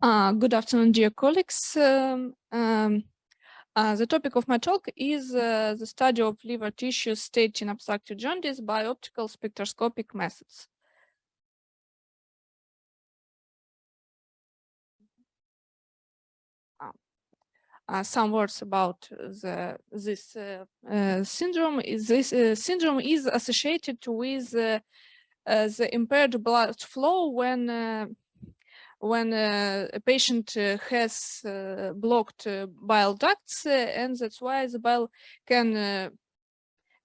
Good afternoon, dear colleagues. The topic of my talk is the study of liver tissue state in obstructive jaundice by optical spectroscopic methods. Some words about this syndrome. This syndrome is associated with the impaired blood flow when a patient has blocked bile ducts, and that's why the bile can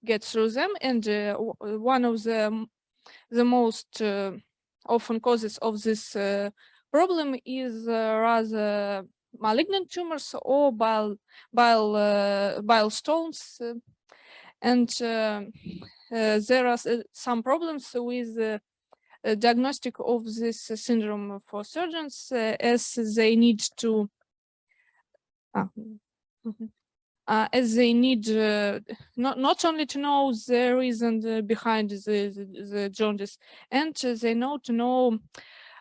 get through them. And one of the most often causes of this problem is rather malignant tumors or bile stones, and there are some problems with diagnostic of this syndrome for surgeons, as they need to not only to know the reason behind the jaundice, and they know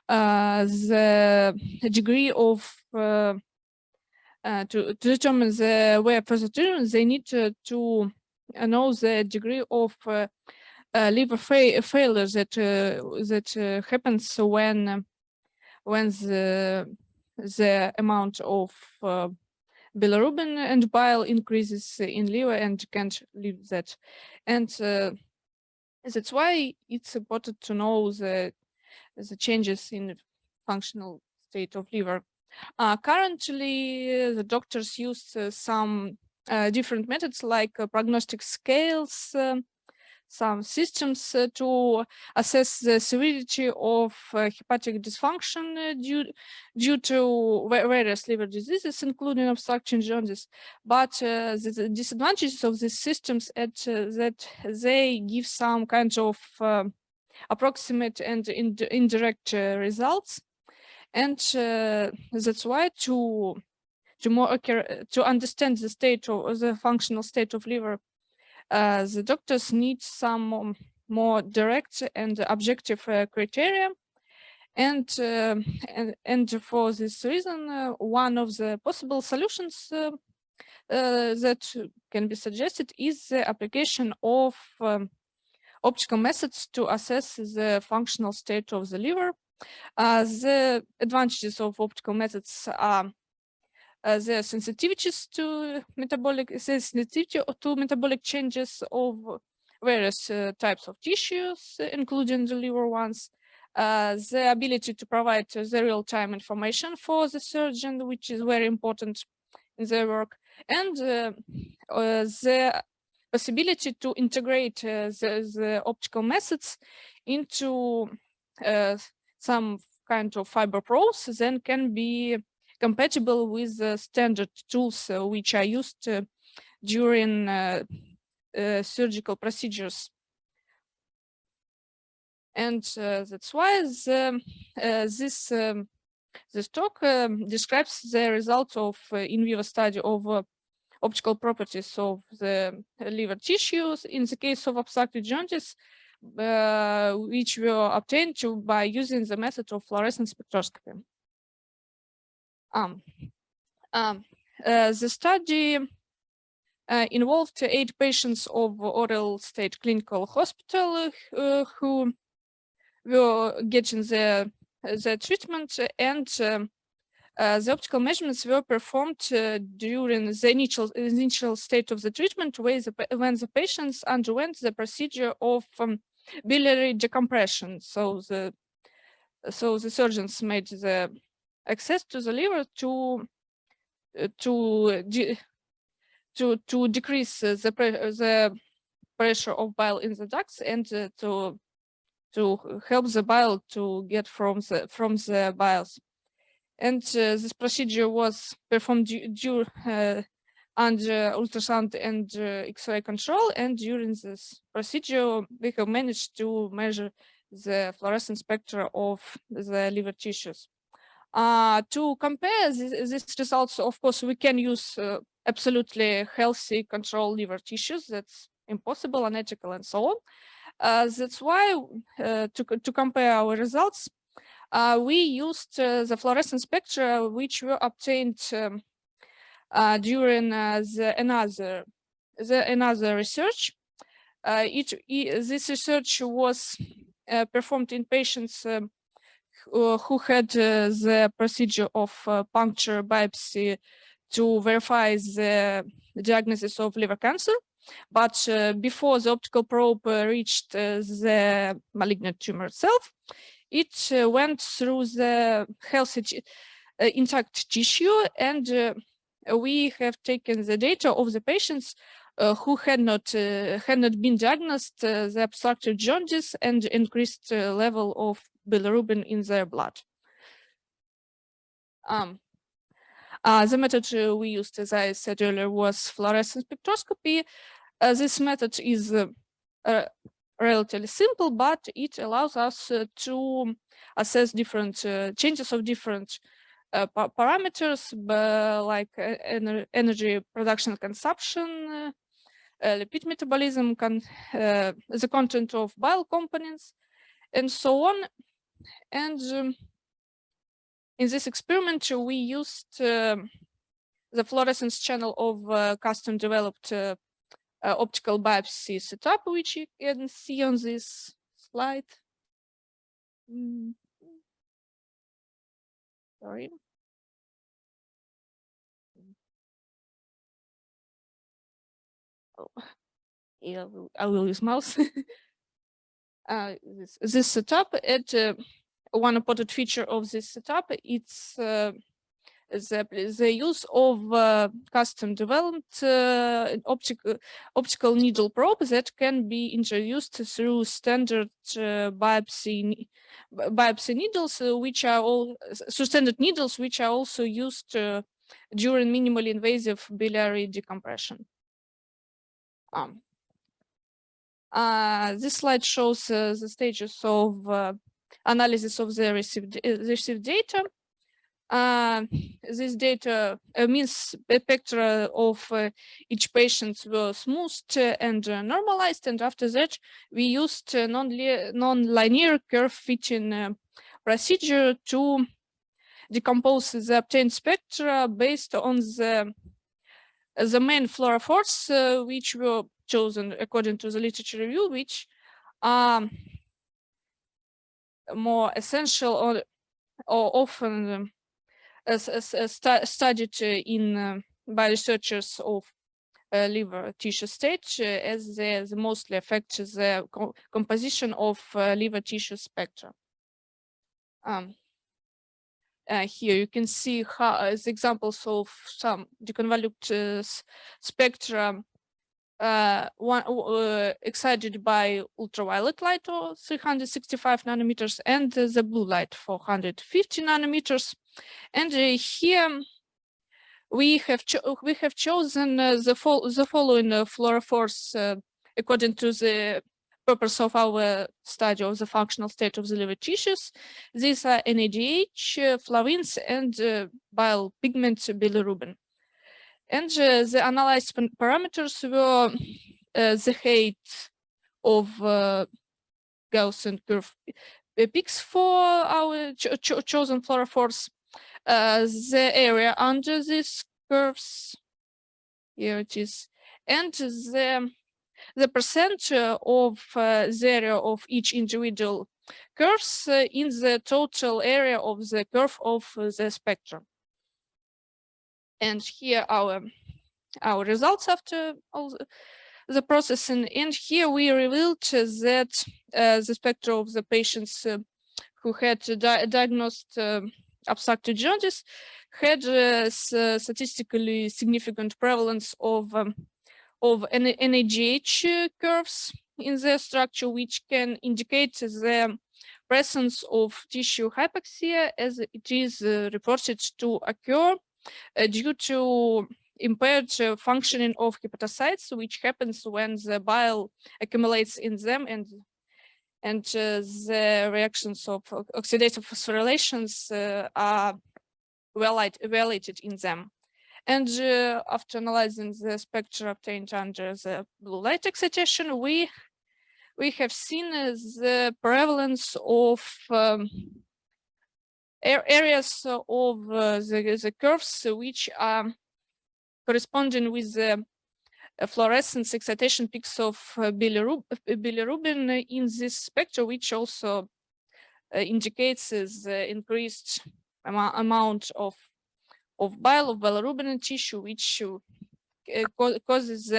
the degree of to determine the way further treatment. They need to know the degree of liver failure that happens when the amount of bilirubin and bile increases in liver and can't leave that. And that's why it's important to know the changes in the functional state of liver. Currently, the doctors use some different methods like prognostic scales, some systems to assess the severity of hepatic dysfunction due to various liver diseases, including obstructive jaundice. But the disadvantages of these systems is that they give some kind of approximate and indirect results, and that's why to understand the state of the functional state of liver, the doctors need some more direct and objective criteria, and for this reason, one of the possible solutions that can be suggested is the application of optical methods to assess the functional state of the liver. The advantages of optical methods are the sensitivities to metabolic changes of various types of tissues, including the liver ones, the ability to provide the real-time information for the surgeon, which is very important in their work, and the possibility to integrate the optical methods into some kind of fiber pros, then can be compatible with the standard tools which are used during surgical procedures. And that's why this talk describes the results of in vivo study of optical properties of the liver tissues in the case of obstructive jaundice, which were obtained by using the method of fluorescence spectroscopy. The study involved 8 patients of Oral State Clinical Hospital who were getting the treatment, and the optical measurements were performed during the initial state of the treatment, when the patients underwent the procedure of biliary decompression. So the surgeons made the access to the liver to decrease the pressure of bile in the ducts, and to help the bile to get from the biles. And this procedure was performed under ultrasound and X-ray control, and during this procedure we have managed to measure the fluorescence spectra of the liver tissues. To compare these results, of course, we can use absolutely healthy control liver tissues. That's impossible, unethical, and so on. That's why to compare our results, we used the fluorescence spectra which were obtained during another research. This research was performed in patients who had the procedure of puncture biopsy to verify the diagnosis of liver cancer. But before the optical probe reached the malignant tumor itself, it went through the healthy intact tissue, and we have taken the data of the patients who had not been diagnosed the obstructive jaundice and increased level of bilirubin in their blood. The method we used, as I said earlier, was fluorescence spectroscopy. This method is relatively simple, but it allows us to assess different changes of different parameters, like energy production consumption, lipid metabolism, the content of bile components, and so on. And in this experiment, we used the fluorescence channel of custom developed optical biopsy setup, which you can see on this slide. Sorry. Oh, yeah, I will use mouse. This setup, one important feature of this setup, it's the use of custom developed optical needle probe that can be introduced through standard biopsy needles, which are standard needles, which are also used during minimally invasive biliary decompression. This slide shows the stages of analysis of the received data. This data means spectra of each patient were smoothed and normalized, and after that we used non-linear curve fitting procedure to decompose the obtained spectra based on the main fluorophores which were chosen according to the literature review, which are more essential or often studied by researchers of liver tissue stage, as they mostly affect the composition of liver tissue spectra. Here you can see how the examples of some deconvolute spectra excited by ultraviolet light, or 365 nanometers, and the blue light, 450 nanometers. And here we have chosen the following fluorophores according to the purpose of our study of the functional state of the liver tissues. These are NADH, flavins, and bile pigment bilirubin. And the analyzed parameters were the height of Gaussian curve peaks for our chosen fluorophores, the area under these curves, here it is, and the percent of the area of each individual curves in the total area of the curve of the spectrum. And here our results after all the processing. And here we revealed that the spectra of the patients who had diagnosed obstructive jaundice had statistically significant prevalence of NADH curves in their structure, which can indicate the presence of tissue hypoxia, as it is reported to occur due to impaired functioning of hepatocytes, which happens when the bile accumulates in them, and the reactions of oxidative phosphorylations are evaluated in them. And after analyzing the spectra obtained under the blue light excitation, we have seen the prevalence of areas of the curves which are corresponding with the fluorescence excitation peaks of bilirubin in this spectrum, which also indicates the increased amount of bile of bilirubin in tissue, which causes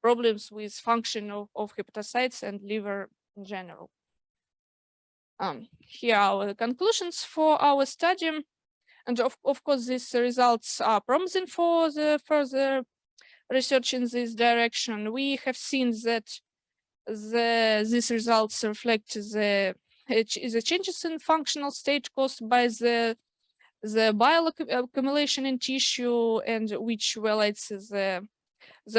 problems with function of hepatocytes and liver in general. Here are our conclusions for our study. And of course, these results are promising for the further research in this direction. We have seen that these results reflect the changes in functional state caused by the bile accumulation in tissue, and which violates the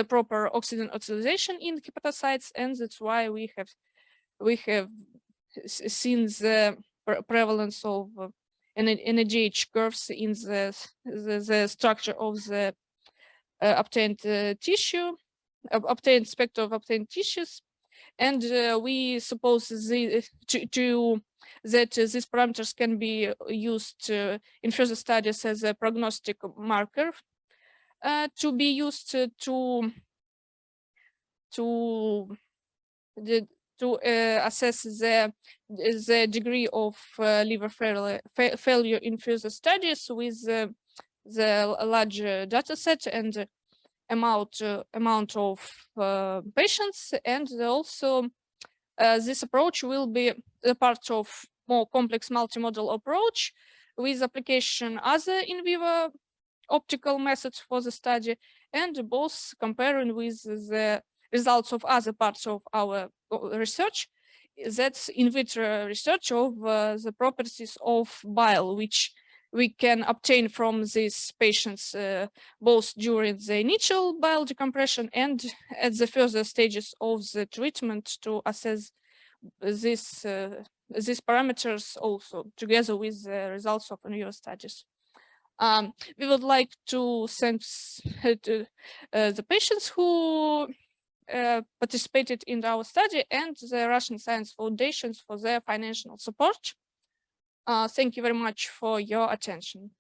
proper oxygen utilization in hepatocytes, and that's why we have seen the prevalence of NADH curves in the structure of the obtained tissue, obtained spectrum of obtained tissues, and we suppose that these parameters can be used in further studies as a prognostic marker to be used to assess the degree of liver failure in further studies with the large data set and amount of patients. And also this approach will be a part of more complex multimodal approach with application other in vivo optical methods for the study, and both comparing with the results of other parts of our research, that's in vitro research of the properties of bile, which we can obtain from these patients both during the initial bile decompression and at the further stages of the treatment to assess these parameters also together with the results of newer studies. We would like to thank the patients who participated in our study and the Russian Science Foundations for their financial support. Thank you very much for your attention.